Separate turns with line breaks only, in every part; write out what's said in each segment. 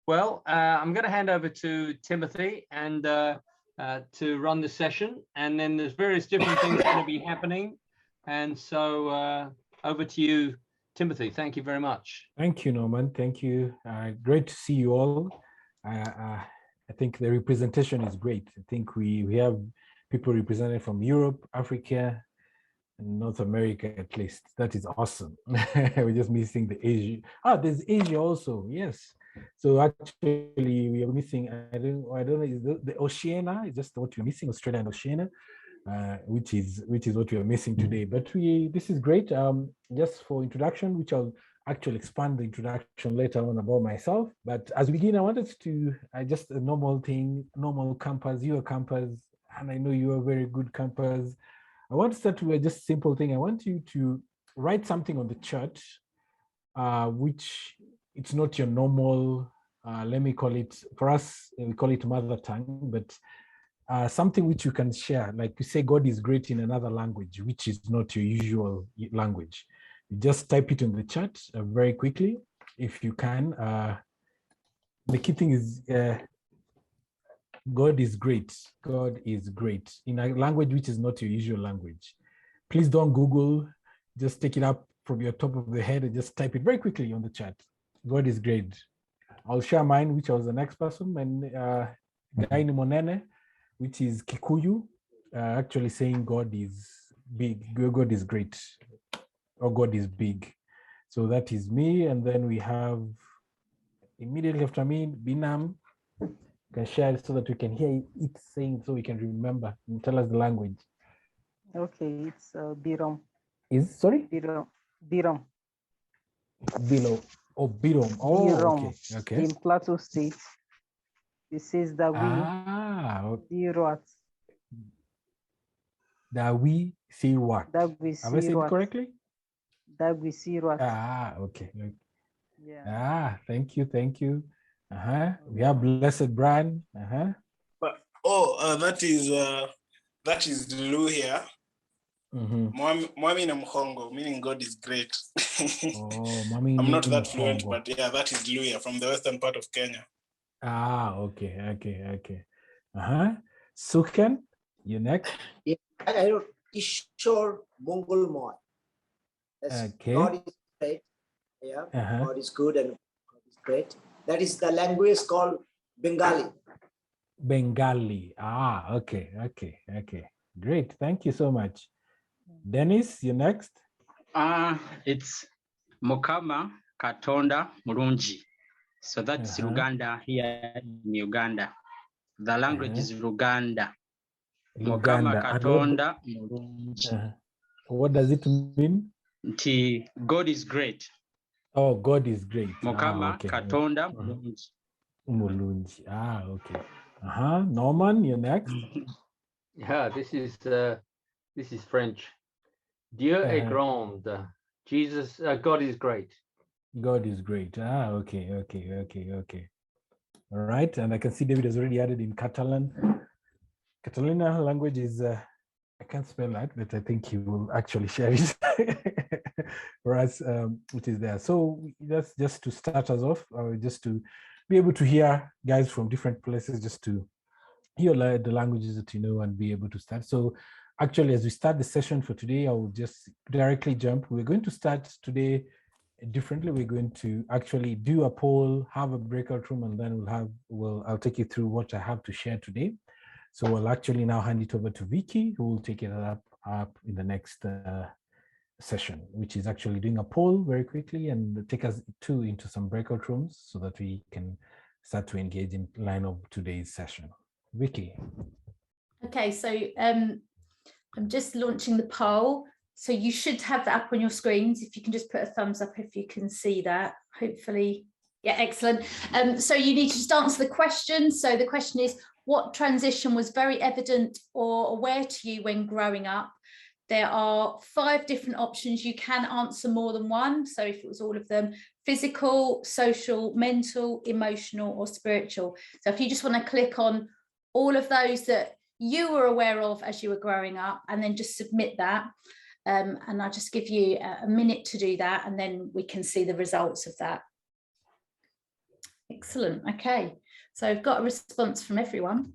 Well, I'm going to hand over to Timothy and to run the session, and then there's various different things going to be happening. And so over to you, Timothy. Thank you very much.
Thank you, Norman. Thank you. Great to see you all. I think the representation is great. I think we have people represented from Europe, Africa, and North America at least. That is awesome. We're just missing the Asia. Ah, there's Asia also. Yes. So actually, we are missing. I don't know. Is the Oceania? Is just what we're missing? Australia and Oceania, which is what we are missing today. But this is great. Just for introduction, which I'll actually expand the introduction later on about myself. But as we begin, I wanted to just a normal thing, normal campers. You are campers, and I know you are very good campers. I want to start with just a simple thing. I want you to write something on the chat, which it's not your normal, let me call it, for us, we call it mother tongue, but something which you can share. Like you say, God is great in another language, which is not your usual language. You just type it in the chat very quickly, if you can. The key thing is, God is great. God is great in a language which is not your usual language. Please don't Google, just take it up from your top of the head and just type it very quickly on the chat. God is great. I'll share mine, which was the next person, and Gaini Monene, which is Kikuyu, actually saying God is big, God is great, or God is big. So that is me. And then we have immediately after me, Binam. Can share it so that we can hear it saying, so we can remember and tell us the language.
Okay, it's Birom.
Is sorry?
Birom.
Below. Oh, Birom. Oh,
Birom.
Okay.
In Plateau State. This is the
Birat. Dawi Sirat. Have I said it correctly?
Dawi Sirat.
Okay.
Yeah.
Thank you. We have Blessed Brian.
That is Lulu here. Mwami na Mhongo, meaning God is great. I'm not that fluent, but yeah, that is Lulu here from the western part of Kenya.
Okay. Sukan, you next.
Yeah, I wrote Ishore Mongol Moy.
Okay.
God is great. Yeah, God is good and God is great. That is the language called Bengali.
Okay. Great. Thank you so much. Dennis, you next.
It's Mukama Katonda Murunji. So that's Uganda here in Uganda. The language is Luganda. Mukama Katonda Murunji.
What does it mean?
God is great.
Oh, God is great.
Mukama Katonda
Mulunji. Okay. Norman, you're next.
Yeah, this is French. Dieu est grand. Jesus, God is great.
God is great. Okay. All right, and I can see David has already added in Catalan. Catalina language is, I can't spell that, but I think he will actually share it for us, which is there. So that's just to start us off, just to be able to hear guys from different places, just to hear the languages that you know and be able to start. So actually, as we start the session for today, I will just directly jump. We're going to start today differently. We're going to actually do a poll, have a breakout room, and then I'll take you through what I have to share today. So I'll actually now hand it over to Vicky, who will take it up in the next session, which is actually doing a poll very quickly and take us into some breakout rooms so that we can start to engage in line of today's session. Vicky.
Okay, so I'm just launching the poll. So you should have that up on your screens. If you can just put a thumbs up if you can see that, hopefully. Yeah, excellent. So you need to just answer the question. So the question is, what transition was very evident or aware to you when growing up? There are 5 different options. You can answer more than one. So if it was all of them, physical, social, mental, emotional, or spiritual. So if you just want to click on all of those that you were aware of as you were growing up, and then just submit that. And I'll just give you a minute to do that, and then we can see the results of that. Excellent. Okay, so I've got a response from everyone.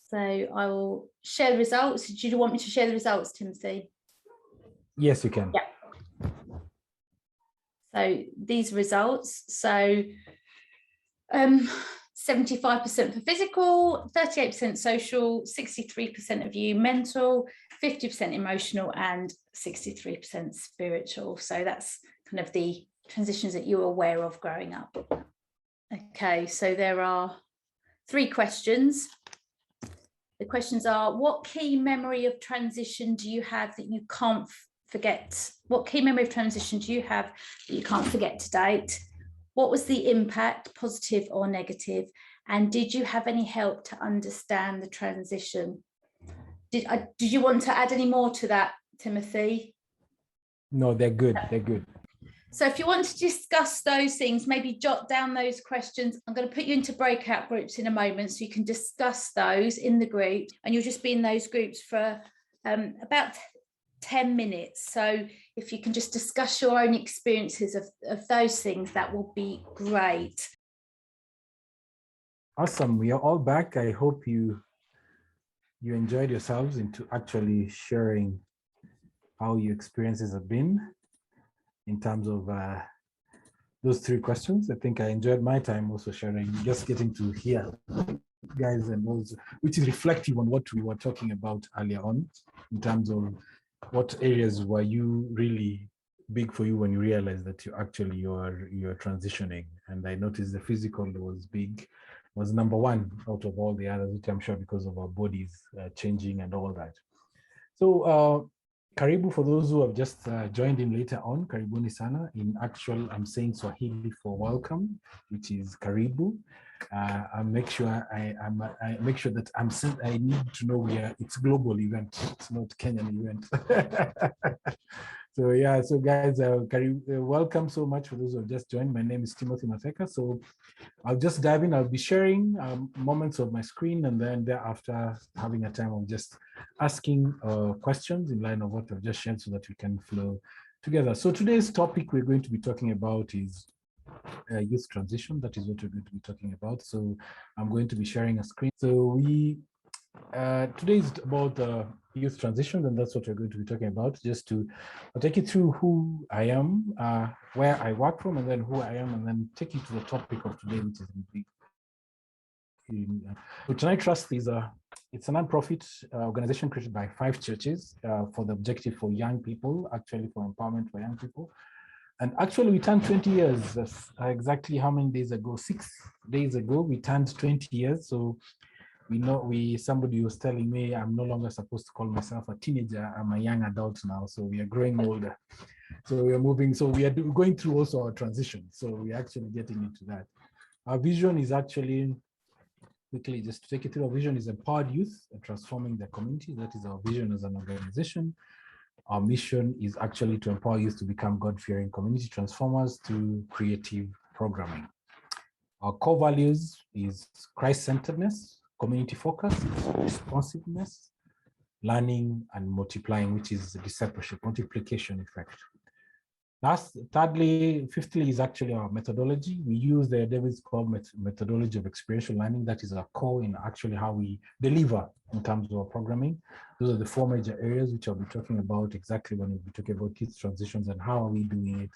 So I will share the results. Do you want me to share the results, Timothy?
Yes, you can.
Yeah. So these results. So 75% for physical, 38% social, 63% of you mental, 50% emotional, and 63% spiritual. So that's kind of the transitions that you're aware of growing up. Okay, so there are 3 questions. The questions are, what key memory of transition do you have that you can't forget? What key memory of transition do you have that you can't forget to date? What was the impact, positive or negative? And did you have any help to understand the transition? Did you want to add any more to that, Timothy?
No, they're good. They're good.
So if you want to discuss those things, maybe jot down those questions. I'm going to put you into breakout groups in a moment so you can discuss those in the group, and you'll just be in those groups for about 10 minutes. So if you can just discuss your own experiences of those things, that will be great.
Awesome. We are all back. I hope you enjoyed yourselves into actually sharing how your experiences have been in terms of those 3 questions. I think I enjoyed my time also sharing, just getting to hear guys and those, which is reflective on what we were talking about earlier on in terms of what areas were you really big for you when you realized that you're transitioning. And I noticed the physical was big, was number 1 out of all the others, which I'm sure because of our bodies changing and all that. So karibu for those who have just joined in later on, karibuni sana. In actual, I'm saying Swahili for welcome, which is karibu. I make sure I make sure that I need to know it's global event, it's not Kenyan event. So yeah, so guys, welcome so much for those who have just joined. My name is Timothy Matheka. So I'll just dive in. I'll be sharing moments of my screen, and then thereafter having a time of just asking questions in line of what I've just shared so that we can flow together. So today's topic we're going to be talking about is youth transition. That is what we're going to be talking about. So I'm going to be sharing a screen. So today is about youth transition, and that's what we're going to be talking about. Just to take you through who I am, where I work from, and then who I am, and then take you to the topic of today, which is Tanari Trust is it's a non-profit organization created by 5 churches for the objective for young people, actually for empowerment for young people. And actually, we turned 20 years. Exactly how many days ago? 6 days ago, we turned 20 years. So somebody was telling me I'm no longer supposed to call myself a teenager. I'm a young adult now. So we are growing older. So we are moving. So we are going through also our transition. So we're actually getting into that. Our vision is actually, quickly just to take it through, our vision is empowered youth and transforming the community. That is our vision as an organization. Our mission is actually to empower youth to become God-fearing community transformers through creative programming. Our core values is Christ-centeredness, community focus, responsiveness, learning, and multiplying, which is the discipleship, multiplication effect. Fifthly is actually our methodology. We use the David's called methodology of experiential learning. That is our core in actually how we deliver in terms of our programming. Those are the 4 major areas which I'll be talking about exactly when we'll be talking about kids transitions and how are we doing it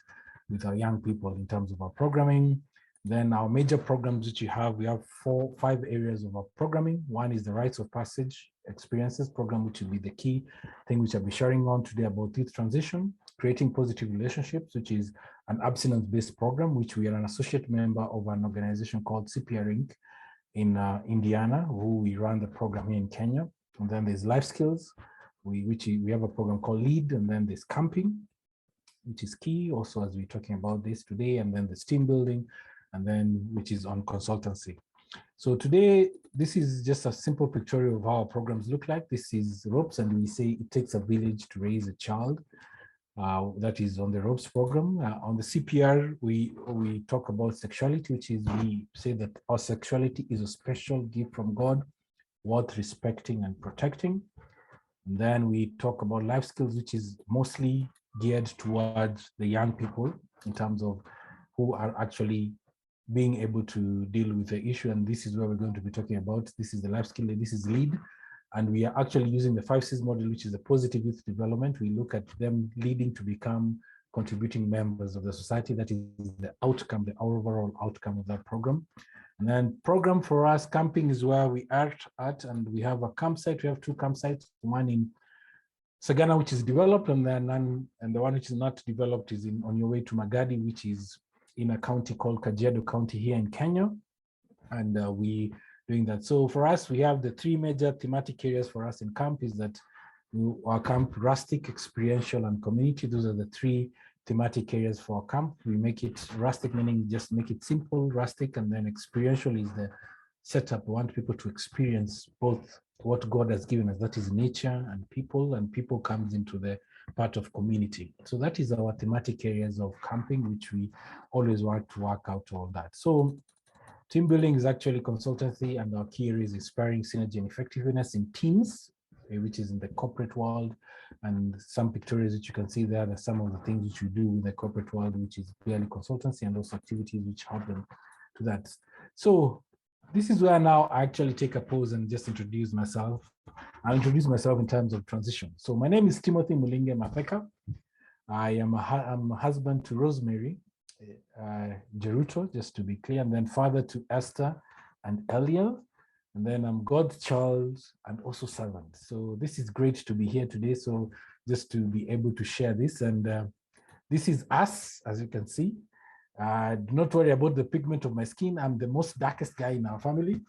with our young people in terms of our programming. Then our major programs which we have 5 areas of our programming. One is the rites of passage experiences program, which will be the key thing which I'll be sharing on today about youth transition. Creating positive relationships, which is an abstinence-based program, which we are an associate member of an organization called CPR Inc. in Indiana, who we run the program here in Kenya. And then there's life skills, we have a program called LEAD, and then there's camping, which is key also as we're talking about this today, and then there's team building, and then which is on consultancy. So today, this is just a simple pictorial of how our programs look like. This is ROPES, and we say it takes a village to raise a child. That is on the ROPES program. On the CPR, we talk about sexuality, which is we say that our sexuality is a special gift from God, worth respecting and protecting. And then we talk about life skills, which is mostly geared towards the young people in terms of who are actually being able to deal with the issue. And this is where we're going to be talking about. This is the life skill, this is LEAD. And we are actually using the 5Cs model, which is a positive youth development. We look at them leading to become contributing members of the society. That is the outcome, the overall outcome of that program. And then program for us, camping is where we are at, and we have a campsite. We have 2 campsites, one in Sagana, which is developed, and the one which is not developed is on your way to Magadi, which is in a county called Kajiado County here in Kenya. And we doing that. So for us, we have the 3 major thematic areas for us in camp is that our camp, rustic, experiential, and community. Those are the 3 thematic areas for our camp. We make it rustic, meaning just make it simple, rustic, and then experiential is the setup. We want people to experience both what God has given us, that is nature and people comes into the part of community. So that is our thematic areas of camping, which we always want to work out all that. So team building is actually consultancy, and our key area is inspiring synergy and effectiveness in teams, which is in the corporate world, and some pictures which you can see there are some of the things which we do in the corporate world, which is clearly consultancy, and also activities which help them to that. So this is where now I actually take a pause and just introduce myself. I'll introduce myself in terms of transition. So my name is Timothy Mulinge Matheka. I'm a husband to Rosemary Jeruto, just to be clear, and then father to Esther and Eliel. And then I'm God's child and also servant. So this is great to be here today. So just to be able to share this. And this is us, as you can see. Do not worry about the pigment of my skin. I'm the most darkest guy in our family.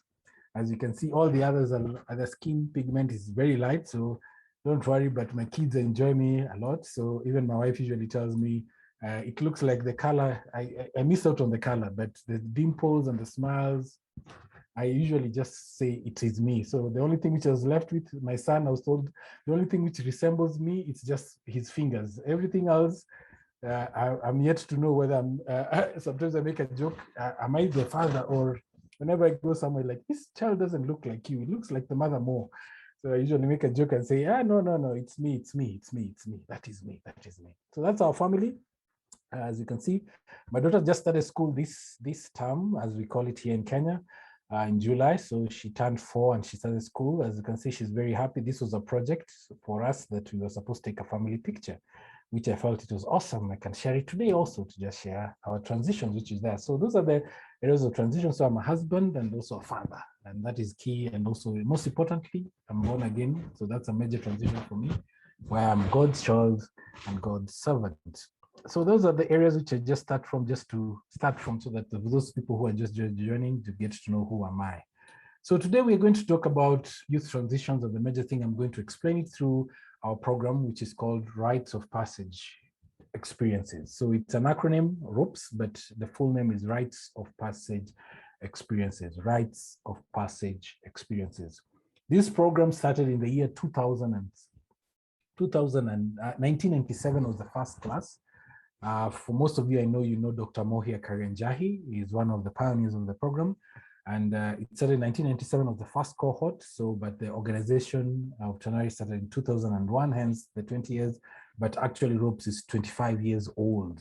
As you can see, all the others are the skin pigment is very light. So don't worry, but my kids enjoy me a lot. So even my wife usually tells me, it looks like the color, I miss out on the color, but the dimples and the smiles, I usually just say it is me. So the only thing which I was left with, my son, I was told, the only thing which resembles me, it's just his fingers. Everything else, I'm yet to know whether I'm, sometimes I make a joke, am I the father? Or whenever I go somewhere like, this child doesn't look like you, it looks like the mother more. So I usually make a joke and say, no, it's me, that is me. So that's our family. As you can see, my daughter just started school this term, as we call it here in Kenya, in July. So she turned 4 and she started school. As you can see, she's very happy. This was a project for us that we were supposed to take a family picture, which I felt it was awesome. I can share it today also to just share our transitions, which is there. So those are the areas of transition. So I'm a husband and also a father, and that is key. And also, most importantly, I'm born again. So that's a major transition for me, where I'm God's child and God's servant. So those are the areas which I just start from, so that those people who are just joining to get to know who am I. So today we're going to talk about youth transitions, and the major thing I'm going to explain it through our program, which is called Rites of Passage Experiences. So it's an acronym, ROPS, but the full name is Rites of Passage Experiences, Rites of Passage Experiences. This program started in the year 2000 and 1997 was the first class. For most of you, I know you know Dr. Mohia Karenjahi. He is one of the pioneers of the program. And it started in 1997 of the first cohort. So, but the organization of Tanari started in 2001, hence the 20 years. But actually, ROPS is 25 years old.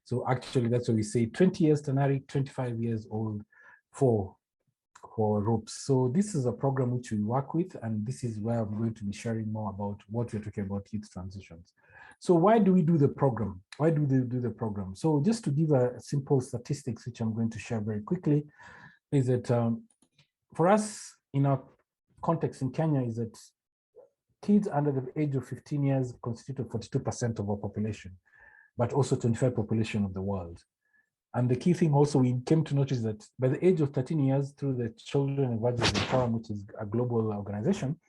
So actually, that's what we say, 20 years Tanari, 25 years old for ROPS. So this is a program which we work with, and this is where I'm going to be sharing more about what we're talking about youth transitions. So why do we do the program? Why do they do the program? So just to give a simple statistics, which I'm going to share very quickly, is that for us in our context in Kenya is that kids under the age of 15 years constitute 42% of our population, but also 25% population of the world. And the key thing also we came to notice that by the age of 13 years through the Children Evangelism Forum, which is a global organization,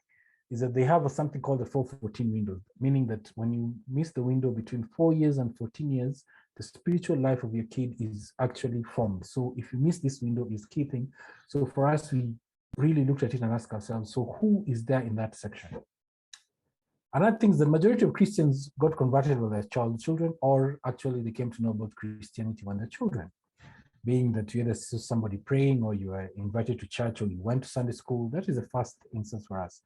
is that they have something called the 4-14 window, meaning that when you miss the window between 4 years and 14 years, the spiritual life of your kid is actually formed. So if you miss this window is key thing. So for us, we really looked at it and asked ourselves, so who is there in that section? Another thing is the majority of Christians got converted when they're children, or actually they came to know about Christianity when they're children. Being that you either saw somebody praying, or you were invited to church, or you went to Sunday school. That is the first instance for us.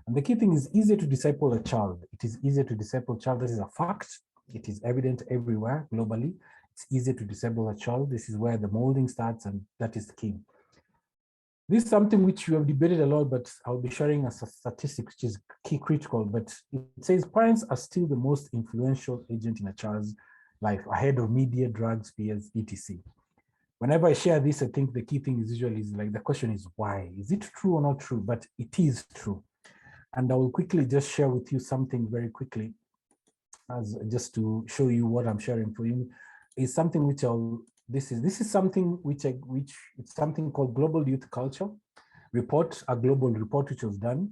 And the key thing is easier to disciple a child. It is easier to disciple a child. That is a fact. It is evident everywhere globally. it's easier to disable a child. This is where the molding starts, and that is key. This is something which you have debated a lot, but I'll be sharing a statistic which is key critical, but it says parents are still the most influential agent in a child's life, ahead of media, drugs, peers, etc. Whenever I share this, I think the key thing is usually like the question is why? Is it true or not true? But it is true. And I will quickly just share with you something very quickly, as just to show you what I'm sharing for you, is something which this is something which it's something called Global Youth Culture Report, a global report which was done.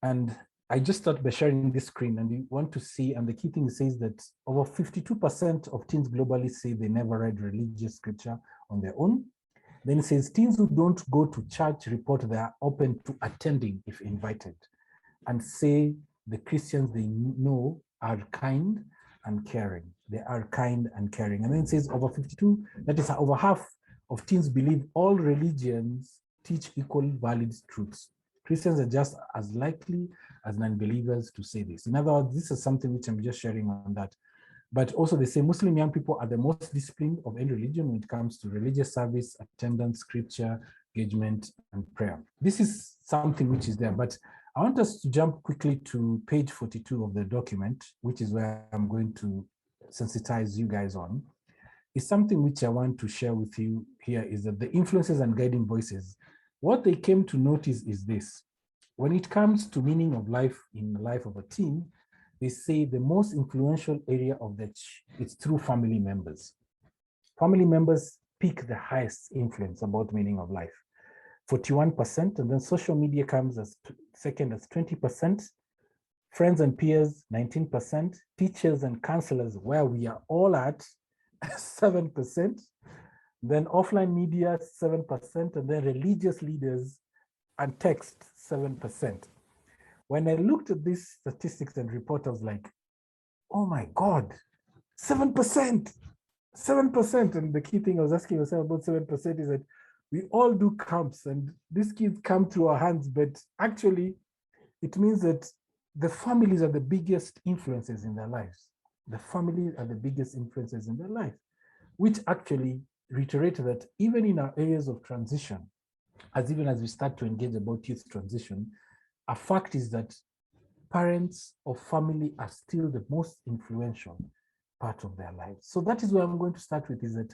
And I just started by sharing this screen, and you want to see, and the key thing says that over 52% of teens globally say they never read religious scripture on their own. Then it says teens who don't go to church report they are open to attending if invited, and say the Christians they know are kind and caring. They are kind and caring. And then it says over 52, that is over half of teens believe all religions teach equal valid truths. Christians are just as likely as non-believers to say this. In other words, this is something which I'm just sharing on that. But also they say Muslim young people are the most disciplined of any religion when it comes to religious service, attendance, scripture, engagement, and prayer. This is something which is there, but I want us to jump quickly to page 42 of the document, which is where I'm going to sensitize you guys on. Is something which I want to share with you here is that the influences and guiding voices, what they came to notice is this. When it comes to meaning of life in the life of a teen, they say the most influential area of it's through family members. Family members pick the highest influence about meaning of life. 41%, and then social media comes as second as 20%, friends and peers, 19%, teachers and counselors, where we are all at, 7%, then offline media, 7%, and then religious leaders and text, 7%. When I looked at these statistics and report, I was like, oh my God, 7%, 7%. And the key thing I was asking myself about 7% is that we all do camps and these kids come through our hands, but actually it means that the families are the biggest influences in their lives. The families are the biggest influences in their life, which actually reiterate that even in our areas of transition, even as we start to engage about youth transition, a fact is that parents or family are still the most influential part of their lives. So that is where I'm going to start with, is that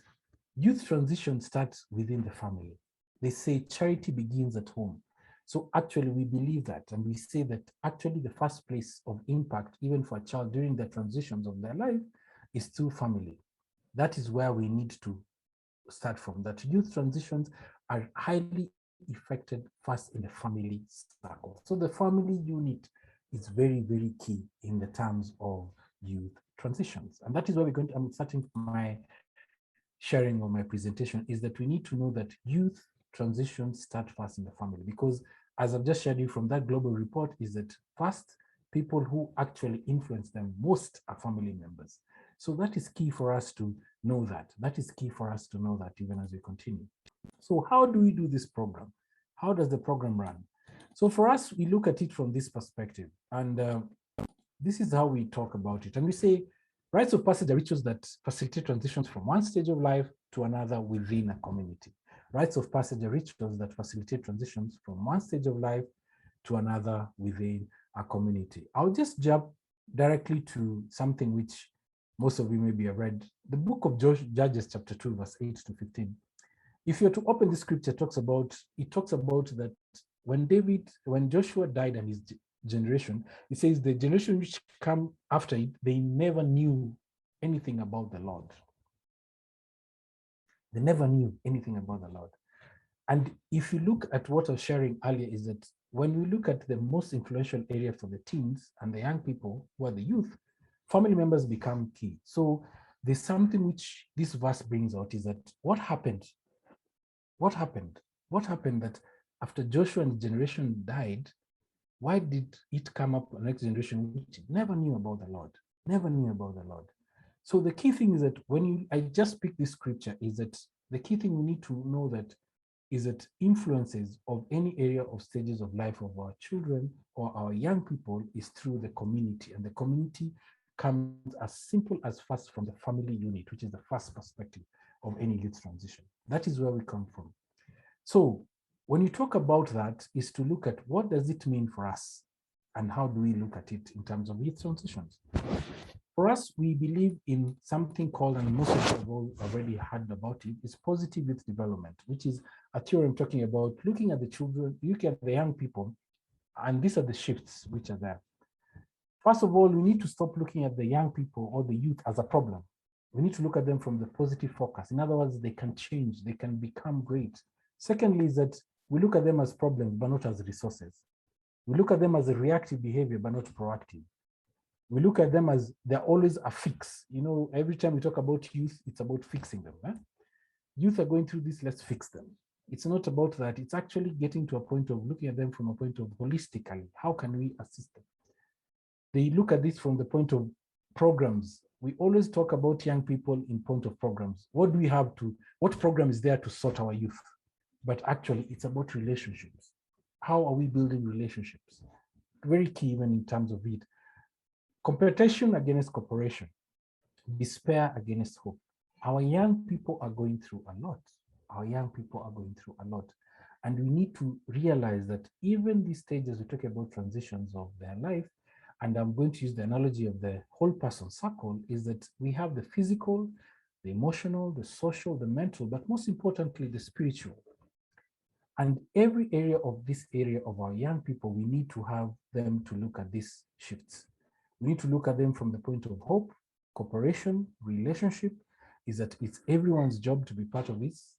youth transition starts within the family. They say charity begins at home. So actually we believe that, and we say that actually the first place of impact, even for a child during the transitions of their life, is through family. That is where we need to start from, that youth transitions are highly affected first in the family circle. So the family unit is very, very key in the terms of youth transitions. And that is where I'm starting my sharing of my presentation, is that we need to know that youth transitions start first in the family, because as I've just shared you from that global report, is that first people who actually influence them most are family members. So that is key for us to know that. That is key for us to know that even as we continue. So how do we do this program? How does the program run? So for us, we look at it from this perspective, and this is how we talk about it. And we say, rites of passage are rituals that facilitate transitions from one stage of life to another within a community. Rites of passage are rituals that facilitate transitions from one stage of life to another within a community. I'll just jump directly to something which most of you maybe have read. The book of Judges chapter 2, verse 8 to 15. If you're to open the scripture, it talks about that when Joshua died and his generation, it says the generation which come after it, they never knew anything about the Lord. They never knew anything about the Lord. And if you look at what I was sharing earlier, is that when we look at the most influential area for the teens and the young people who are the youth, family members become key. So there's something which this verse brings out, is that what happened? What happened? What happened that after Joshua and his generation died, why did it come up the next generation which never knew about the Lord? Never knew about the Lord. So the key thing is that I just picked this scripture, is that the key thing we need to know that is that influences of any area of stages of life of our children or our young people is through the community, and the community comes as simple as first from the family unit, which is the first perspective of any youth transition. That is where we come from. So when you talk about that, is to look at what does it mean for us and how do we look at it in terms of youth transitions. For us, we believe in something called, and most of you have already heard about it, is positive youth development, which is a theorem talking about looking at the children, looking at the young people, and these are the shifts which are there. First of all, we need to stop looking at the young people or the youth as a problem. We need to look at them from the positive focus. In other words, they can change, they can become great. Secondly, is that we look at them as problems, but not as resources. We look at them as a reactive behavior, but not proactive. We look at them as they're always a fix. You know, every time we talk about youth, it's about fixing them. Youth are going through this, let's fix them. It's not about that. It's actually getting to a point of looking at them from a point of holistically, how can we assist them? They look at this from the point of programs. We always talk about young people in point of programs. What do we have to, what program is there to sort our youth? But actually it's about relationships. How are we building relationships? Very key even in terms of it. Competition against cooperation, despair against hope. Our young people are going through a lot. Our young people are going through a lot. And we need to realize that even these stages, we talk about transitions of their life, and I'm going to use the analogy of the whole person circle, is that we have the physical, the emotional, the social, the mental, but most importantly, the spiritual. And every area of this area of our young people, we need to have them to look at these shifts. We need to look at them from the point of hope, cooperation, relationship, is that it's everyone's job to be part of this.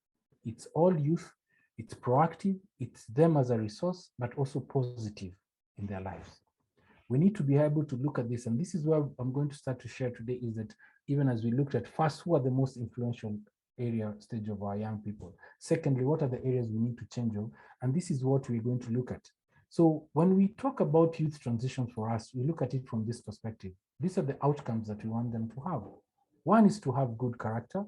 It's all youth, it's proactive, it's them as a resource, but also positive in their lives. We need to be able to look at this, and this is where I'm going to start to share today, is that even as we looked at first, who are the most influential stage of our young people? Secondly, what are the areas we need to change on? And this is what we're going to look at. So when we talk about youth transitions for us, we look at it from this perspective. These are the outcomes that we want them to have. One is to have good character,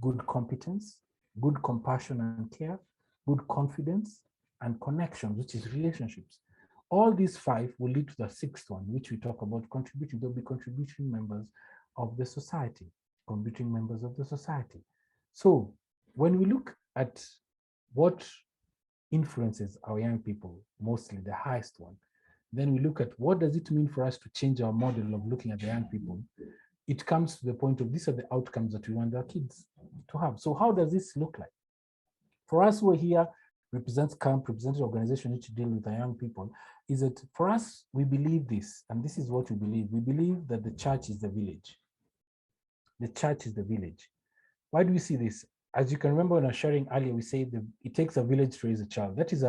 good competence, good compassion and care, good confidence, and connections, which is relationships. All these five will lead to the sixth one, which we talk about contributing. They'll be contributing members of the society, contributing members of the society. So when we look at what influences our young people, mostly the highest one, then we look at what does it mean for us to change our model of looking at the young people. It comes to the point of these are the outcomes that we want our kids to have. So how does this look like? For us, we're here, represents CAMP, represents organization which deal with the young people, is that for us, we believe this, and this is what we believe. We believe that the church is the village. The church is the village. Why do we see this? As you can remember when I was sharing earlier, we say that it takes a village to raise a child. That is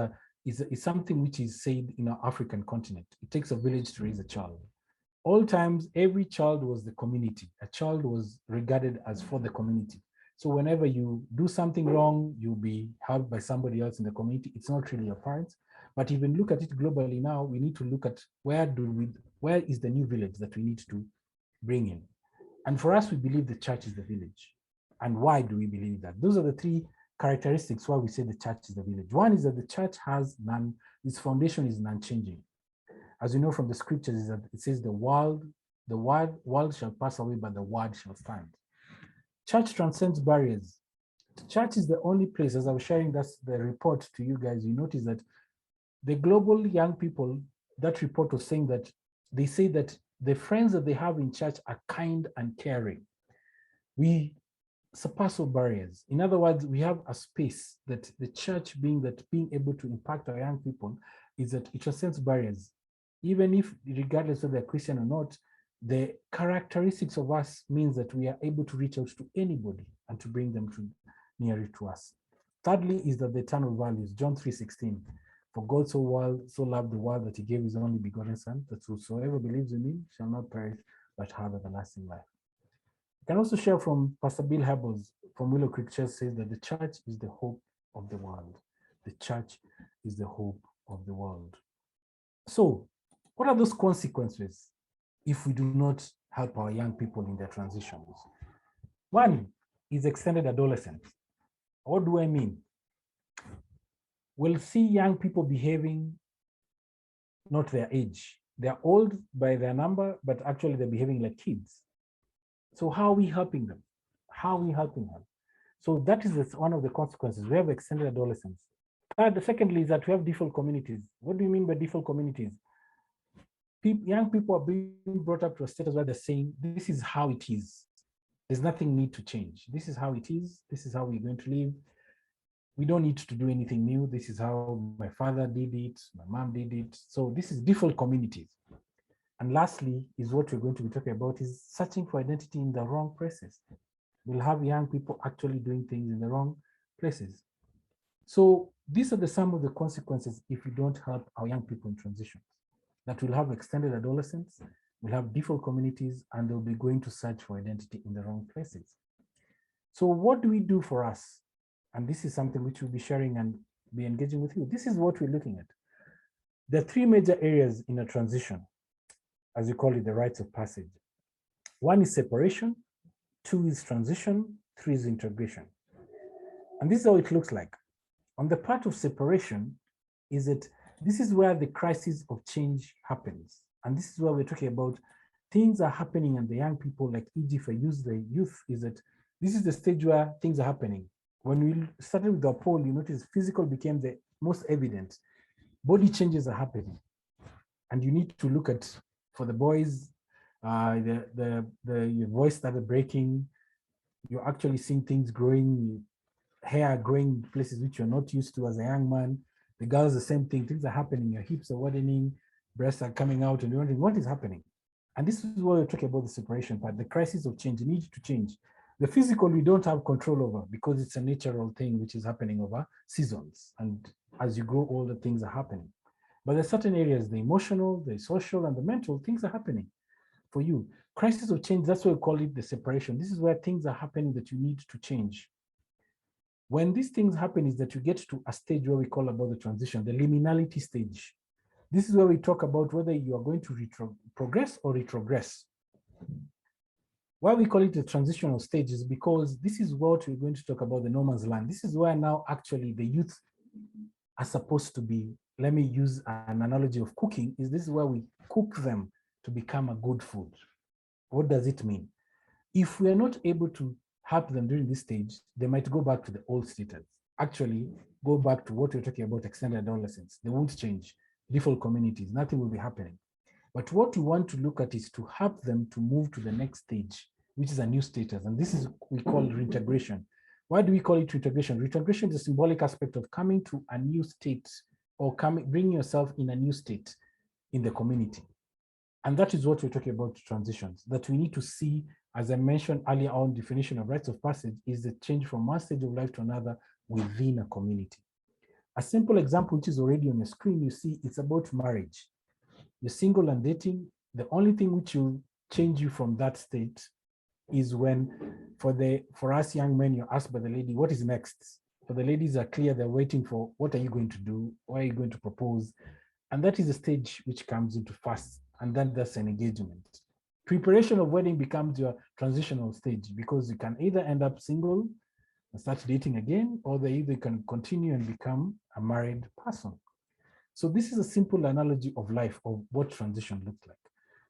something which is said in our African continent. It takes a village to raise a child. All times, every child was the community. A child was regarded as for the community. So whenever you do something wrong, you'll be helped by somebody else in the community. It's not really your parents. But even look at it globally now, we need to look at where is the new village that we need to bring in. And for us, we believe the church is the village. And why do we believe that? Those are the three characteristics why we say the church is the village. One is that the church has its foundation is non-changing. As you know from the scriptures, is that it says the world shall pass away, but the word shall stand. Church transcends barriers. The church is the only place, as I was sharing the report to you guys, you notice that the global young people, that report was saying that they say that the friends that they have in church are kind and caring. We surpass all barriers. In other words, we have a space that the church being able to impact our young people is that it transcends barriers. Even if, regardless of they're Christian or not, the characteristics of us means that we are able to reach out to anybody and to bring them nearer to us. Thirdly is that the eternal values, John 3:16, for God so loved the world that he gave his only begotten son, that whosoever believes in him shall not perish, but have everlasting life. I can also share from Pastor Bill Hebels from Willow Creek Church says that the church is the hope of the world. The church is the hope of the world. So what are those consequences if we do not help our young people in their transitions? One is extended adolescence. What do I mean? We'll see young people behaving not their age. They're old by their number, but actually they're behaving like kids. So how are we helping them? How are we helping them? So that is one of the consequences. We have extended adolescence. Secondly, is that we have default communities. What do you mean by default communities? Young people are being brought up to a status where they're saying, this is how it is. There's nothing need to change. This is how it is. This is how we're going to live. We don't need to do anything new. This is how my father did it, my mom did it. So this is default communities. And lastly, is what we're going to be talking about is searching for identity in the wrong places. We'll have young people actually doing things in the wrong places. So these are some of the consequences if we don't help our young people in transition. That we'll have extended adolescence, we'll have default communities, and they'll be going to search for identity in the wrong places. So what do we do for us? And this is something which we'll be sharing and be engaging with you. This is what we're looking at. There are three major areas in a transition, as we call it, the rites of passage. One is separation, two is transition, three is integration. And this is how it looks like. On the part of separation, is that this is where the crisis of change happens. And this is where we're talking about things are happening and the young people, like e.g. if I use the youth, is that this is the stage where things are happening. When we started with the poll, you notice physical became the most evident. Body changes are happening. And you need to look at, for the boys, your voice started breaking. You're actually seeing things growing, hair growing places which you're not used to as a young man. The girls, the same thing, things are happening. Your hips are widening, breasts are coming out, and you're wondering what is happening. And this is what we're talking about, the separation part, the crisis of change, the need to change. The physical, we don't have control over because it's a natural thing which is happening over seasons. And as you grow older, things are happening. But there are certain areas, the emotional, the social, and the mental, things are happening for you. Crisis of change, that's why we call it the separation. This is where things are happening that you need to change. When these things happen is that you get to a stage where we call about the transition, the liminality stage. This is where we talk about whether you are going to progress or retrogress. Why we call it the transitional stage is because this is what we're going to talk about, the no man's land. This is where now actually the youth are supposed to be. Let me use an analogy of cooking. This is where we cook them to become a good food. What does it mean? If we are not able to help them during this stage, they might go back to the old status. Actually, go back to what we're talking about, extended adolescence. They won't change. Default communities, nothing will be happening. But what we want to look at is to help them to move to the next stage, which is a new status. And this is we call reintegration. Why do we call it reintegration? Reintegration is a symbolic aspect of coming to a new state or bringing yourself in a new state in the community. And that is what we're talking about transitions, that we need to see, as I mentioned earlier on, definition of rites of passage is the change from one stage of life to another within a community. A simple example, which is already on the screen, you see it's about marriage. You're single and dating. The only thing which will change you from that state is when, for us young men, you're asked by the lady, what is next? For the ladies are clear, they're waiting for, what are you going to do? Why are you going to propose? And that is a stage which comes into first, and then there's an engagement. Preparation of wedding becomes your transitional stage because you can either end up single and start dating again, or they either can continue and become a married person. So this is a simple analogy of life, of what transition looks like.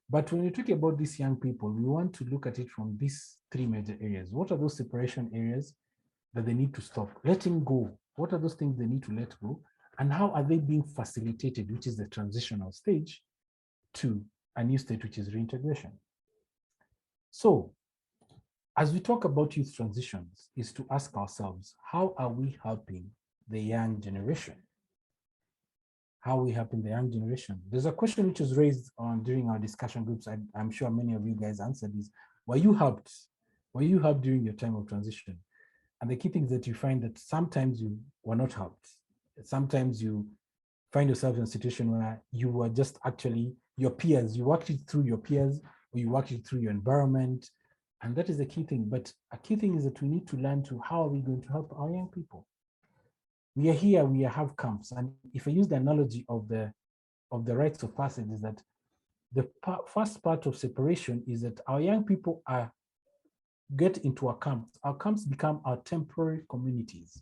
But when you're talking about these young people, we want to look at it from these three major areas. What are those separation areas that they need to stop? Letting go. What are those things they need to let go? And how are they being facilitated, which is the transitional stage, to a new state, which is reintegration? So, as we talk about youth transitions, is to ask ourselves, how are we helping the young generation? How are we helping the young generation? There's a question which was raised during our discussion groups. I'm sure many of you guys answered is, were you helped? Were you helped during your time of transition? And the key thing is that you find that sometimes you were not helped. Sometimes you find yourself in a situation where you were just actually your peers, you worked it through your peers, or you worked it through your environment. And that is the key thing. But a key thing is that we need to learn to, how are we going to help our young people? We are here, we have camps. And if I use the analogy of the rites of passage, is that the first part of separation is that our young people get into our camps. Our camps become our temporary communities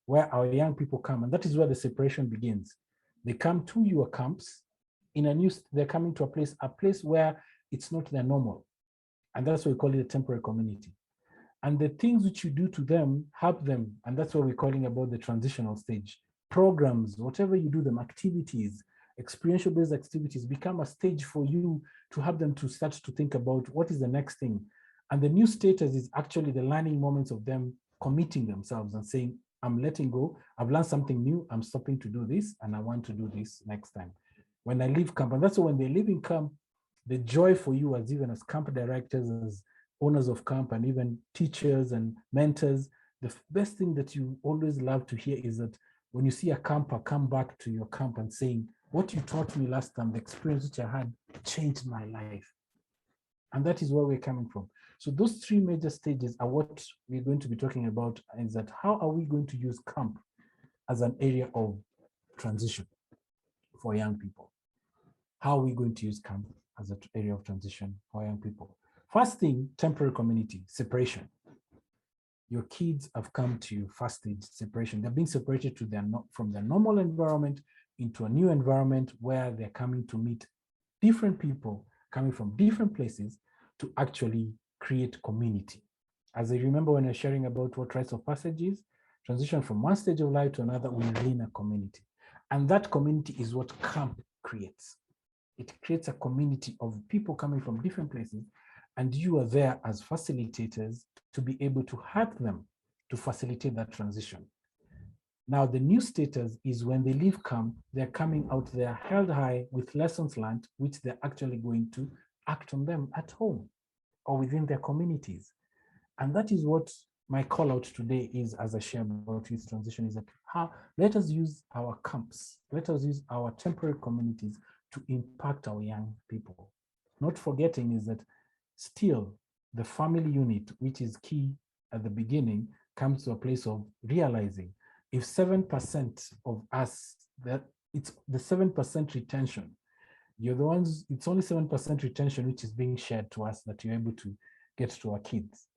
where our young people come. And that is where the separation begins. They come to your camps they're coming to a place where it's not their normal. And that's why we call it a temporary community. And the things which you do to them help them. And that's what we're calling about the transitional stage. Programs, whatever you do them, activities, experiential-based activities become a stage for you to help them to start to think about what is the next thing. And the new status is actually the learning moments of them committing themselves and saying, I'm letting go, I've learned something new, I'm stopping to do this, and I want to do this next time. When I leave camp, and that's why when they leave in camp, the joy for you as even as camp directors, as owners of camp, and even teachers and mentors, the best thing that you always love to hear is that when you see a camper come back to your camp and saying, what you taught me last time, the experience which I had changed my life. And that is where we're coming from. So those three major stages are what we're going to be talking about, is that how are we going to use camp as an area of transition for young people? How are we going to use camp as an area of transition for young people? First thing, temporary community, separation. Your kids have come to you first stage separation. They're being separated from their normal environment into a new environment where they're coming to meet different people coming from different places to actually create community. As I remember when I was sharing about what rites of passage is, transition from one stage of life to another within a community. And that community is what camp creates. It creates a community of people coming from different places, and you are there as facilitators to be able to help them to facilitate that transition. Now, the new status is when they leave camp, they're coming out there held high with lessons learned, which they're actually going to act on them at home or within their communities. And that is what my call out today is, as I share about youth transition, is that let us use our camps, let us use our temporary communities to impact our young people. Not forgetting is that still the family unit, which is key at the beginning, comes to a place of realizing if 7% of us, that it's the 7% retention, you're the ones, it's only 7% retention which is being shared to us that you're able to get to our kids.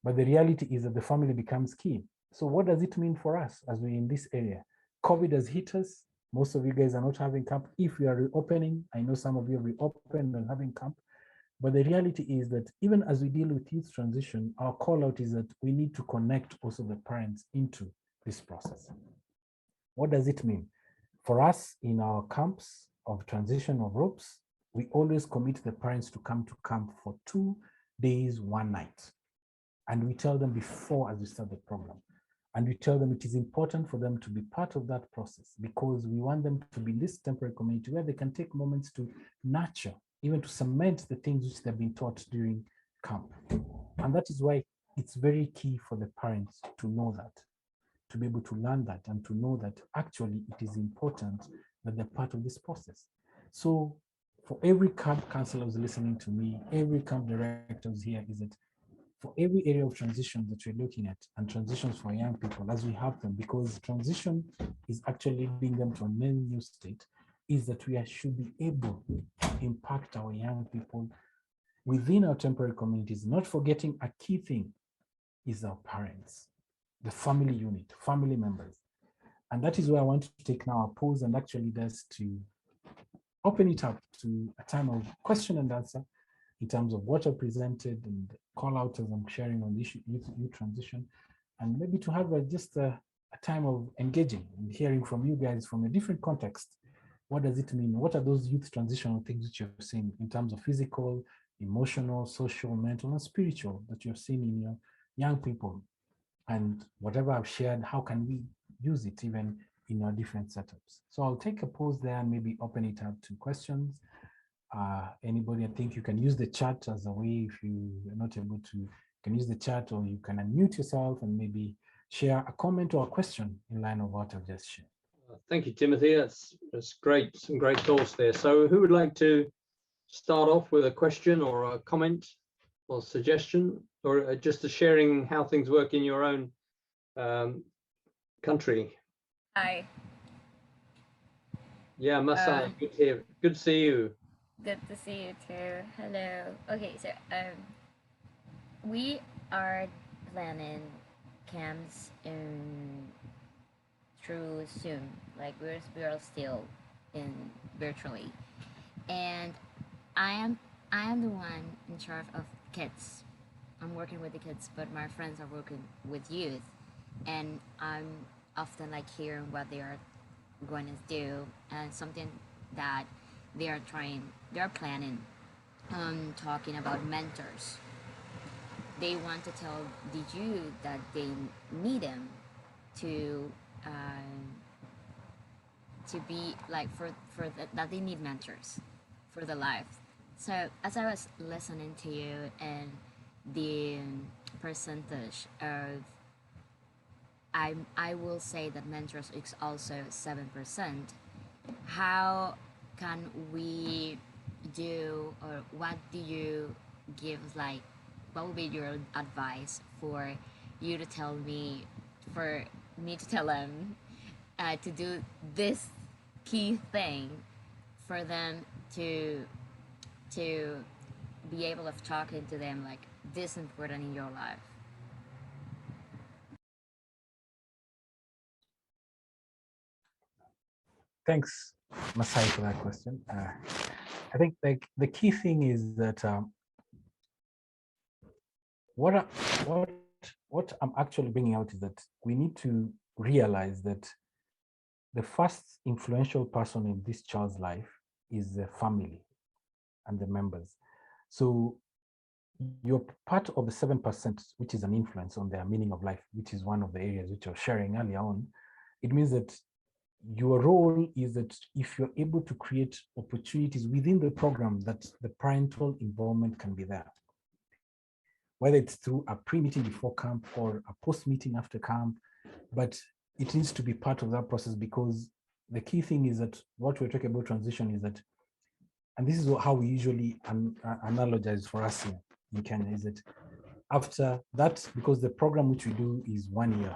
But the reality is that the family becomes key. So what does it mean for us as we're in this area? COVID has hit us. Most of you guys are not having camp. If we are reopening, I know some of you are reopened and having camp. But the reality is that even as we deal with youth transition, our call out is that we need to connect also the parents into this process. What does it mean? For us in our camps of transition of ropes, we always commit the parents to come to camp for 2 days, 1 night. And we tell them before as we start the program. And we tell them it is important for them to be part of that process because we want them to be in this temporary community where they can take moments to nurture, even to cement the things which they've been taught during camp. And that is why it's very key for the parents to know that, to be able to learn that and to know that actually it is important that they're part of this process. So for every camp counselor who's listening to me, every camp director who's here, is that for every area of transition that we're looking at and transitions for young people as we help them, because transition is actually leading them to a new state, is that we should be able to impact our young people within our temporary communities, not forgetting a key thing is our parents, the family unit, family members. And that is where I want to take now a pause and actually just to open it up to a time of question and answer in terms of what I presented and call out as I'm sharing on the issue youth transition, and maybe to have just a time of engaging and hearing from you guys from a different context. What does it mean? What are those youth transitional things that you're seeing in terms of physical, emotional, social, mental, and spiritual that you're seeing in your young people? And whatever I've shared, how can we use it even in our different setups? So I'll take a pause there and maybe open it up to questions. Anybody, I think you can use the chat as a way, if you're not able to, you can use the chat, or you can unmute yourself and maybe share a comment or a question in line of what I've just shared.
Thank you, Timothy. That's great, some great thoughts there. So who would like to start off with a question or a comment or suggestion, or just a sharing how things work in your own country?
Hi.
Yeah, Masai, good to see you.
Good to see you too. Hello. Okay, so we are planning camps through Zoom. Like we're still in virtually, and I am the one in charge of kids. I'm working with the kids, but my friends are working with youth, and I'm often like hearing what they are going to do and something that they are planning, talking about mentors. They want to tell the youth that they need them to be like that they need mentors for the life. So as I was listening to you and the percentage of, I will say that mentors is also 7%. How can we do, or what do you give, like, what would be your advice for you to tell me, for me to tell them to do this key thing for them to be able of talking to them like this important in your life?
Thanks, Masai, for that question. I think like the key thing is that what I'm actually bringing out is that we need to realize that the first influential person in this child's life is the family and the members. So you're part of the 7%, which is an influence on their meaning of life, which is one of the areas which you're sharing earlier on. It means that your role is that if you're able to create opportunities within the program, that the parental involvement can be there, whether it's through a pre-meeting before camp or a post-meeting after camp, but it needs to be part of that process, because the key thing is that what we're talking about transition is that, and this is how we usually analogize for us in Kenya, is that after that, because the program which we do is 1 year,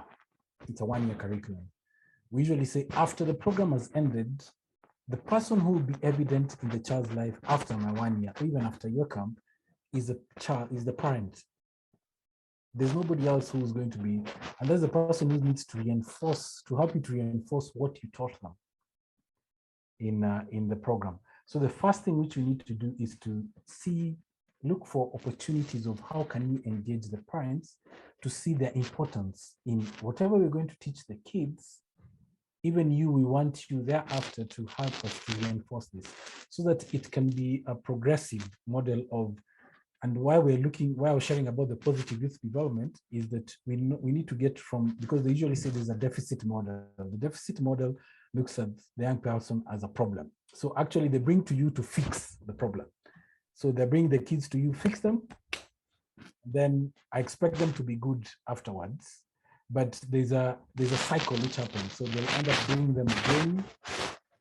it's a 1 year curriculum. We usually say after the program has ended, the person who will be evident in the child's life after my 1 year, even after your camp, is the child, is the parent. There's nobody else who's going to be, and that's the person who needs to reinforce, to help you to reinforce what you taught them in the program. So the first thing which we need to do is to look for opportunities of how can you engage the parents to see their importance in whatever we're going to teach the kids. Even you, we want you thereafter to help us to reinforce this so that it can be a progressive model of, and why we're sharing about the positive youth development is that we need to get from, because they usually say there's a deficit model. The deficit model looks at the young person as a problem. So actually they bring to you to fix the problem. So they bring the kids to you, fix them, then I expect them to be good afterwards. But there's a cycle which happens. So they'll end up doing them again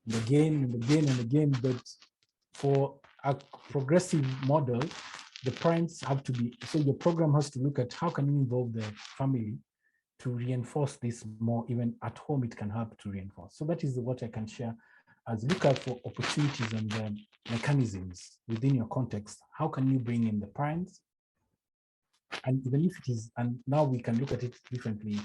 and again and again and again. But for a progressive model, the parents have to be, so your program has to look at how can you involve the family to reinforce this more. Even at home, it can help to reinforce. So that is what I can share as look out for opportunities and mechanisms within your context. How can you bring in the parents? And even if it is, and now we can look at it differently,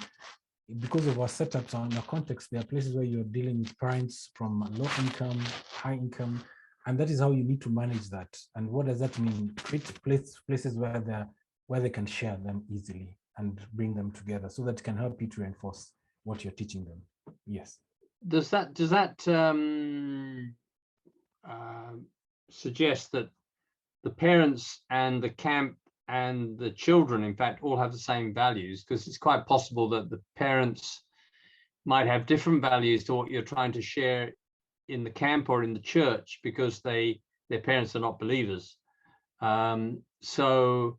because of our setups on our context, there are places where you're dealing with parents from low income, high income, and that is how you need to manage that. And what does that mean? Create places where they can share them easily and bring them together so that it can help you to reinforce what you're teaching them. Yes.
Does that suggest that the parents and the camp and the children, in fact, all have the same values? Because it's quite possible that the parents might have different values to what you're trying to share in the camp or in the church, because their parents are not believers. So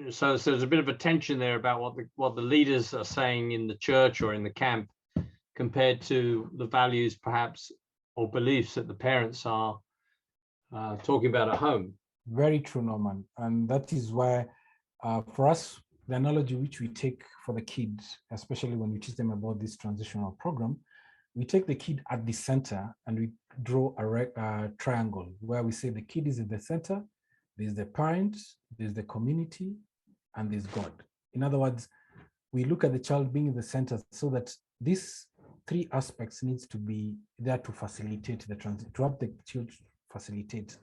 there's a bit of a tension there about what the leaders are saying in the church or in the camp compared to the values perhaps or beliefs that the parents are talking about at home.
Very true, Norman. And that is why for us, the analogy which we take for the kids, especially when we teach them about this transitional program, we take the kid at the center and we draw a triangle where we say the kid is at the center, there's the parent, there's the community, and there's God. In other words, we look at the child being in the center so that this three aspects needs to be there to facilitate the transit, to help the children facilitate.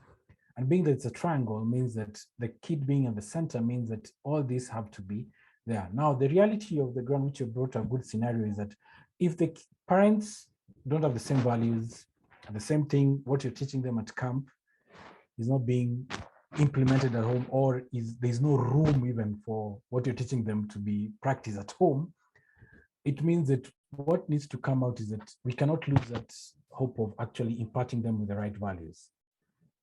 And being that it's a triangle means that the kid being in the center means that all these have to be there. Now, the reality of the ground, which you brought a good scenario, is that if the parents don't have the same values, the same thing, what you're teaching them at camp is not being implemented at home, or there's no room even for what you're teaching them to be practiced at home, it means that what needs to come out is that we cannot lose that hope of actually imparting them with the right values.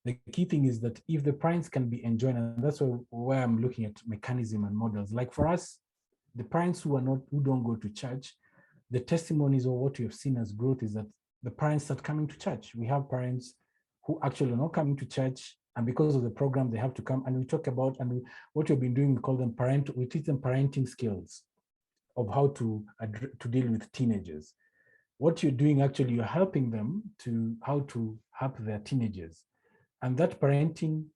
The key thing is that if the parents can be enjoying, and that's where I'm looking at mechanism and models. Like for us, the parents who don't go to church, the testimonies of what we have seen as growth is that the parents start coming to church. We have parents who actually are not coming to church, and because of the program, they have to come. And we talk about, and what we've been doing, we call them we teach them parenting skills of how to deal with teenagers. What you're doing, actually, you're helping them to how to help their teenagers. And that parenting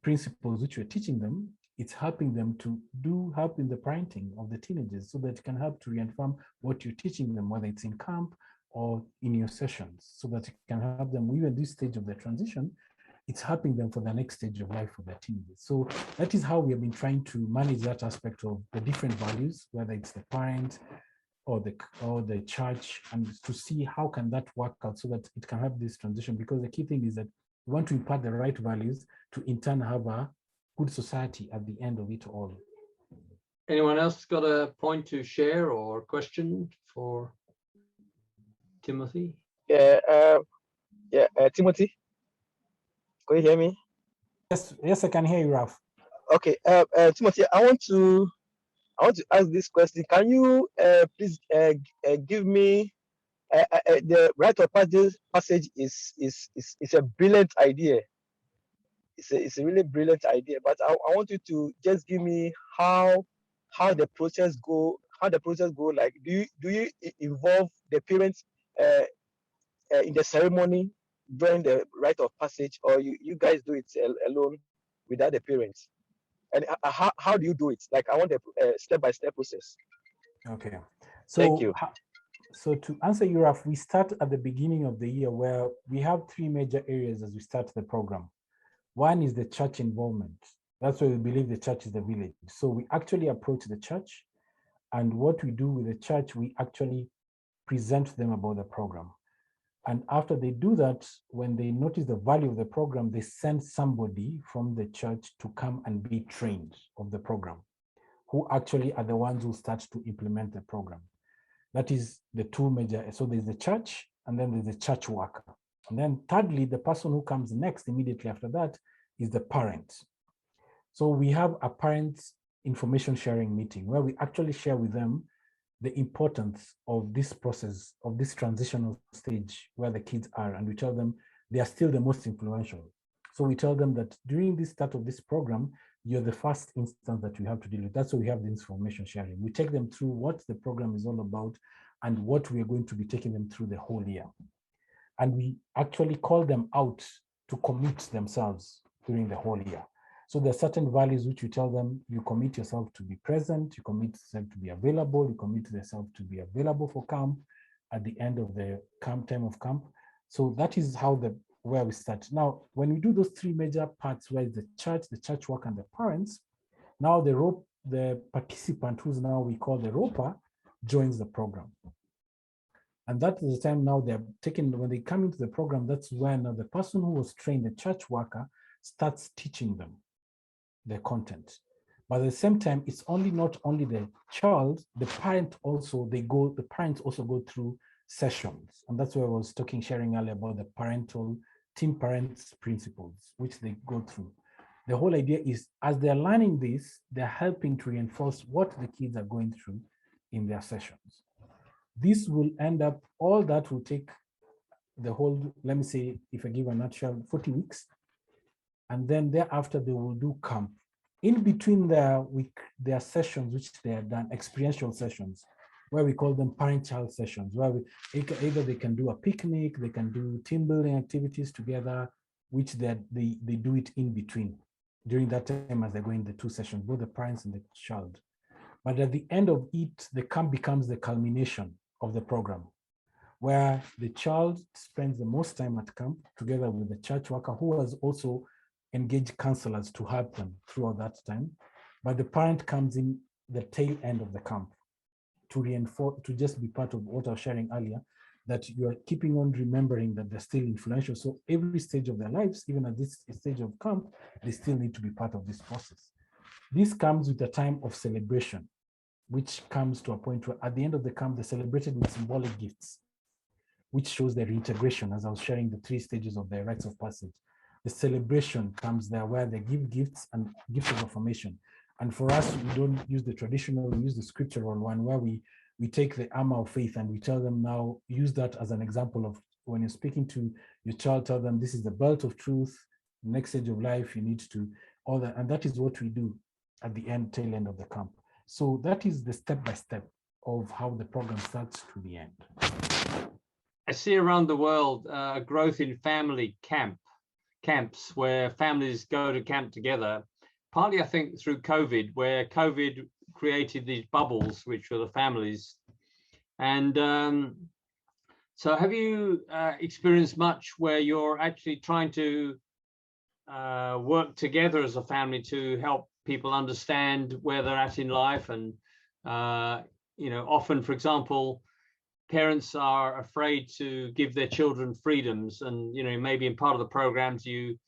principles which we're teaching them, it's helping them to help in the parenting of the teenagers, so that it can help to reinform what you're teaching them, whether it's in camp or in your sessions, so that it can help them even this stage of their transition. It's helping them for the next stage of life for their teenagers. So that is how we have been trying to manage that aspect of the different values, whether it's the parent or the church, and to see how can that work out so that it can help this transition. Because the key thing is that we want to impart the right values to in turn have a good society at the end of it all.
Anyone else got a point to share or question for Timothy?
Timothy, can you hear me?
Yes, I can hear you, Ralph.
Okay, Timothy, I want to ask this question. Can you please give me the rite of passage is a brilliant idea. It's a really brilliant idea, but I want you to just give me how the process go. Like, do you involve the parents in the ceremony during the rite of passage, or you guys do it alone without the parents? And how do you do it? Like, I want a step-by-step process.
Okay. So,
thank you.
So to answer you, Raf, we start at the beginning of the year where we have three major areas as we start the program. One is the church involvement. That's why we believe the church is the village. So we actually approach the church, and what we do with the church, we actually present them about the program. And after they do that, when they notice the value of the program, they send somebody from the church to come and be trained of the program, who actually are the ones who start to implement the program. That is the two major. So there's the church, and then there's the church worker. And then thirdly, the person who comes next immediately after that is the parent. So we have a parent information sharing meeting where we actually share with them the importance of this process, of this transitional stage where the kids are, and we tell them they are still the most influential. So we tell them that during the start of this program, you're the first instance that we have to deal with. That's why we have the information sharing. We take them through what the program is all about and what we are going to be taking them through the whole year. And we actually call them out to commit themselves during the whole year. So there are certain values which you tell them, you commit yourself to be present, you commit yourself to be available, you commit yourself to be available for camp at the end of the camp time of camp. So that is how where we start. Now, when we do those three major parts, where the church work, and the parents, now the participant, who's now we call the roper, joins the program. And that is the time now they're taken, when they come into the program, that's when the person who was trained, the church worker, starts teaching them the content. But at the same time, it's not only the child, the parent also, the parents also go through sessions. And that's where I was sharing earlier about the team parents principles, which they go through. The whole idea is, as they're learning this, they're helping to reinforce what the kids are going through in their sessions. This will end up, all that will take the whole, let me say, if I give a nutshell, 40 weeks. And then thereafter, they will do camp. In between their sessions, which they have done, experiential sessions, where we call them parent-child sessions, where either they can do a picnic, they can do team building activities together, which they do it in between during that time as they're going the two sessions, both the parents and the child. But at the end of it, the camp becomes the culmination of the program. where the child spends the most time at camp together with the church worker who has also engaged counselors to help them throughout that time. But the parent comes in the tail end of the camp to reinforce, to just be part of what I was sharing earlier, that you are keeping on remembering that they're still influential. So every stage of their lives, even at this stage of camp, they still need to be part of this process. This comes with a time of celebration, which comes to a point where at the end of the camp, they're celebrated with symbolic gifts, which shows their reintegration, as I was sharing the 3 stages of their rites of passage. The celebration comes there where they give gifts and gifts of affirmation. And for us, we don't use the traditional, we use the scriptural one where we take the armor of faith and we tell them now, use that as an example of when you're speaking to your child, tell them this is the belt of truth, next stage of life, you need to, all that. And that is what we do at the tail end of the camp. So that is the step-by-step of how the program starts to the end.
I see around the world a growth in family camps where families go to camp together, partly I think through COVID, where COVID created these bubbles, which were the families. And so have you experienced much where you're actually trying to work together as a family to help people understand where they're at in life? And, often, for example, parents are afraid to give their children freedoms, and maybe in part of the programs you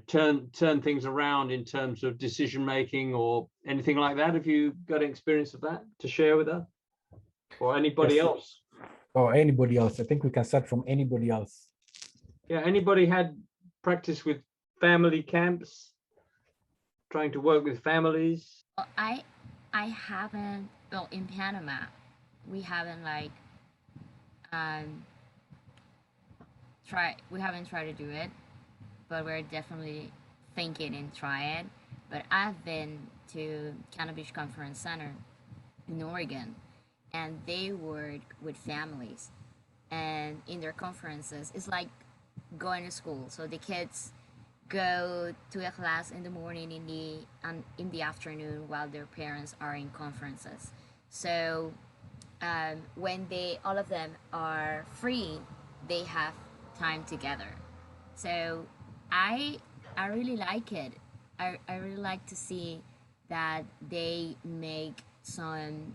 turn things around in terms of decision making or anything like that. Have you got an experience of that to share with us, or anybody else?
Or anybody else? I think we can start from anybody else.
Yeah, anybody had practice with family camps, trying to work with families?
Well, I haven't. Well, in Panama, we haven't we haven't tried to do it, but we're definitely thinking and try it. But I've been to Cannabis Conference Center in Oregon, and they work with families, and in their conferences it's like going to school. So the kids go to a class in the morning, in the afternoon, while their parents are in conferences. So when all of them are free, they have time together. So I really like it. I really like to see that they make some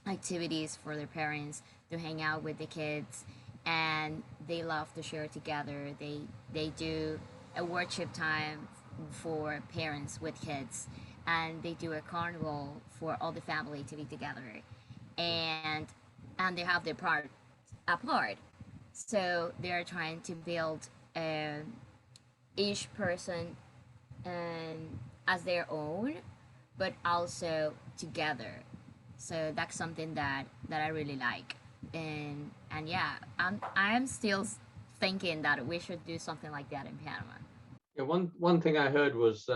activities for their parents to hang out with the kids, and they love to share together. They do a worship time for parents with kids, and they do a carnival for all the family to be together, and they have their part apart. So they're trying to build each person as their own, but also together. So that's something that I really like, and yeah, I'm still thinking that we should do something like that in Panama.
Yeah, one thing I heard was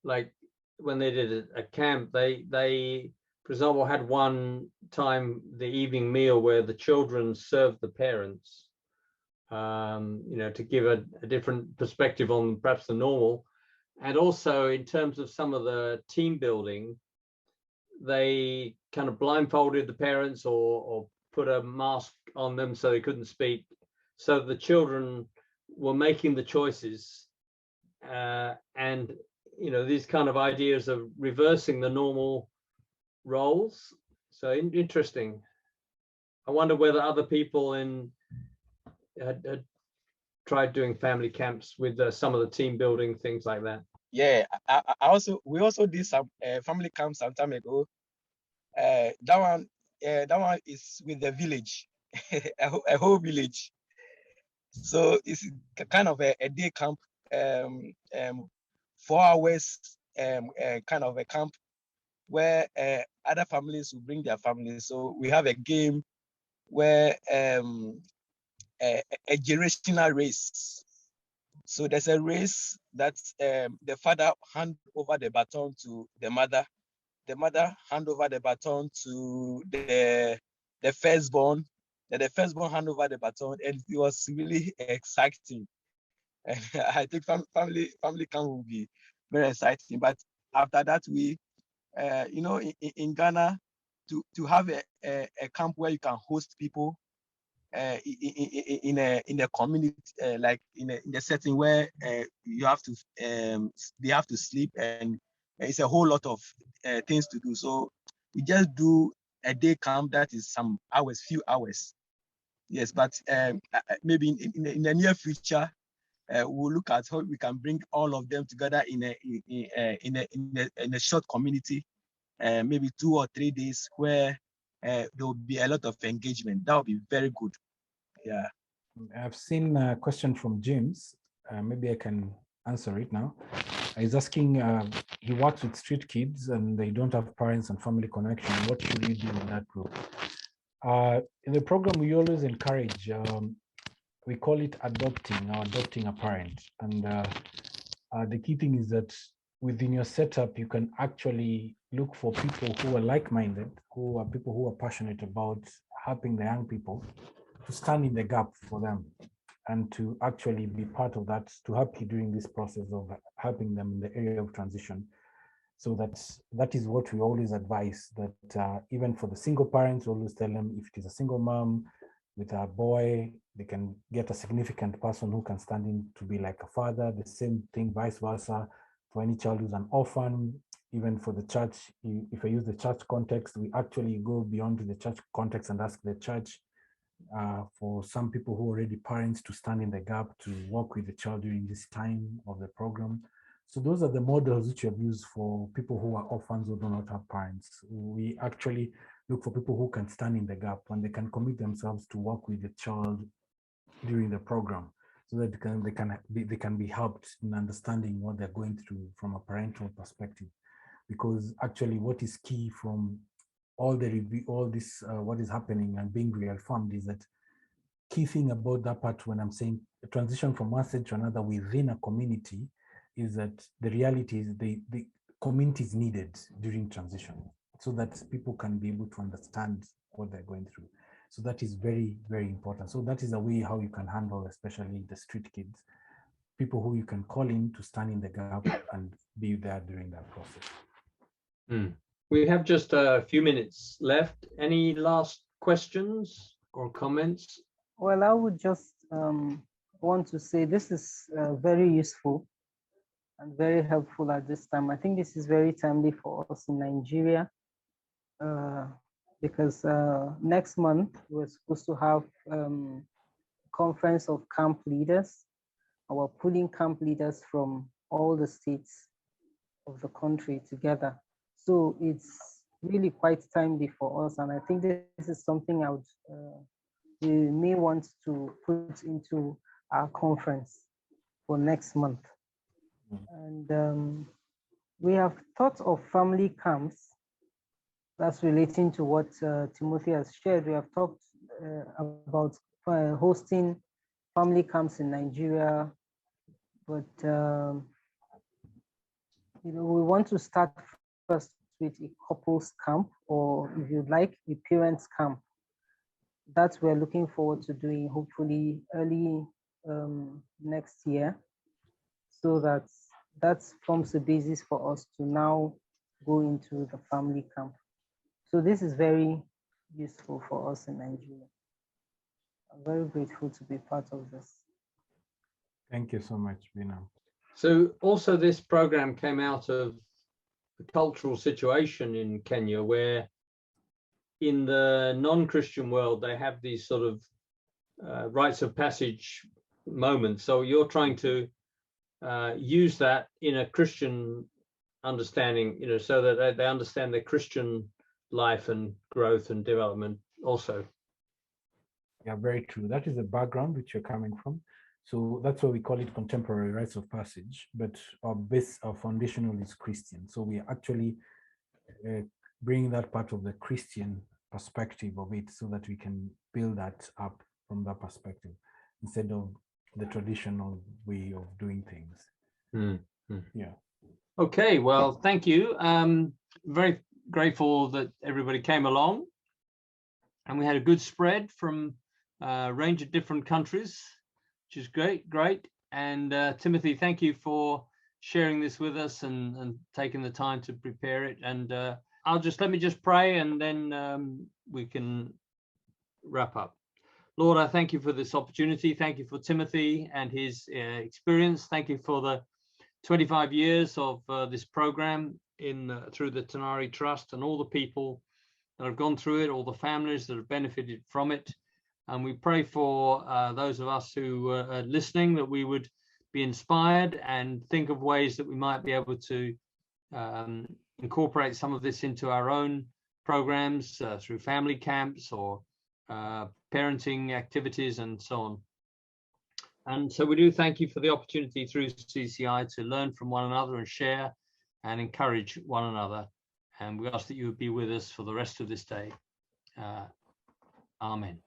like when they did a camp, they for example had one time the evening meal where the children served the parents, to give a different perspective on perhaps the normal. And also in terms of some of the team building, they kind of blindfolded the parents or put a mask on them so they couldn't speak. So the children were making the choices, and these kind of ideas of reversing the normal roles. So interesting. I wonder whether other people had tried doing family camps with some of the team building things like that.
Yeah, we also did some family camps some time ago. That one is with the village, a whole village. So it's kind of a day camp, 4 hours, kind of a camp where other families will bring their families. So we have a game where a generational race. So there's a race that the father hand over the baton to the mother hand over the baton to the firstborn, and the firstborn hand over the baton, and it was really exciting. And I think family camp will be very exciting. But after that, we, in Ghana, to have a camp where you can host people in a community, like in a setting where you have to they have to sleep, and it's a whole lot of things to do. So we just do a day camp that is some hours, few hours. Yes, but maybe in the near future, we'll look at how we can bring all of them together in a short community, maybe 2 or 3 days, where there will be a lot of engagement. That would be very good. Yeah.
I've seen a question from James. Maybe I can answer it now. He's asking, he works with street kids and they don't have parents and family connection. What should you do in that group? In the program, we always encourage, we call it adopting or adopting a parent. And the key thing is that within your setup, you can actually look for people who are like-minded, who are people who are passionate about helping the young people, to stand in the gap for them and to actually be part of that, to help you during this process of helping them in the area of transition. So that is what we always advise, that even for the single parents, we always tell them if it is a single mom with a boy, they can get a significant person who can stand in to be like a father. The same thing, vice versa, for any child who's an orphan. Even for the church, if I use the church context, we actually go beyond the church context and ask the church for some people who are already parents to stand in the gap, to work with the child during this time of the program. So those are the models which we have used for people who are orphans who do not have parents. We actually look for people who can stand in the gap and they can commit themselves to work with the child during the program, so that they can be helped in understanding what they're going through from a parental perspective. Because actually, what is key from all this what is happening and being reaffirmed is that key thing about that part when I'm saying a transition from one stage to another within a community is that the reality is the community is needed during transition, so that people can be able to understand what they're going through. So that is very, very important. So that is a way how you can handle, especially the street kids, people who you can call in to stand in the gap and be there during that process.
We have just a few minutes left. Any last questions or comments?
Well, I would just want to say this is very useful and very helpful at this time. I think this is very timely for us in Nigeria because next month we're supposed to have conference of camp leaders. We're pulling camp leaders from all the states of the country together. So it's really quite timely for us. And I think this is something we may want to put into our conference for next month. And we have thought of family camps. That's relating to what Timothy has shared. We have talked about hosting family camps in Nigeria, but we want to start first with a couples camp, or if you'd like, a parents camp. That we're looking forward to doing hopefully early next year, so that forms the basis for us to now go into the family camp. So this is very useful for us in Nigeria. I'm very grateful to be part of this.
Thank you so much, Bina.
So also this program came out of the cultural situation in Kenya, where in the non-Christian world, they have these sort of rites of passage moments. So you're trying to use that in a Christian understanding, so that they understand their Christian life and growth and development also.
Yeah, very true. That is the background which you're coming from. So that's why we call it contemporary rites of passage, but our foundational is Christian. So we are actually bringing that part of the Christian perspective of it, so that we can build that up from that perspective instead of the traditional way of doing things. Yeah.
Okay, well, thank you. Very grateful that everybody came along, and we had a good spread from a range of different countries, which is great. And Timothy, thank you for sharing this with us and taking the time to prepare it. And let me just pray, and then we can wrap up. Lord, I thank you for this opportunity. Thank you for Timothy and his experience. Thank you for the 25 years of this program through the Tanari Trust, and all the people that have gone through it, all the families that have benefited from it. And we pray for those of us who are listening, that we would be inspired and think of ways that we might be able to incorporate some of this into our own programs through family camps or parenting activities and so on. And so we do thank you for the opportunity through CCI to learn from one another and share and encourage one another. And we ask that you would be with us for the rest of this day. Amen.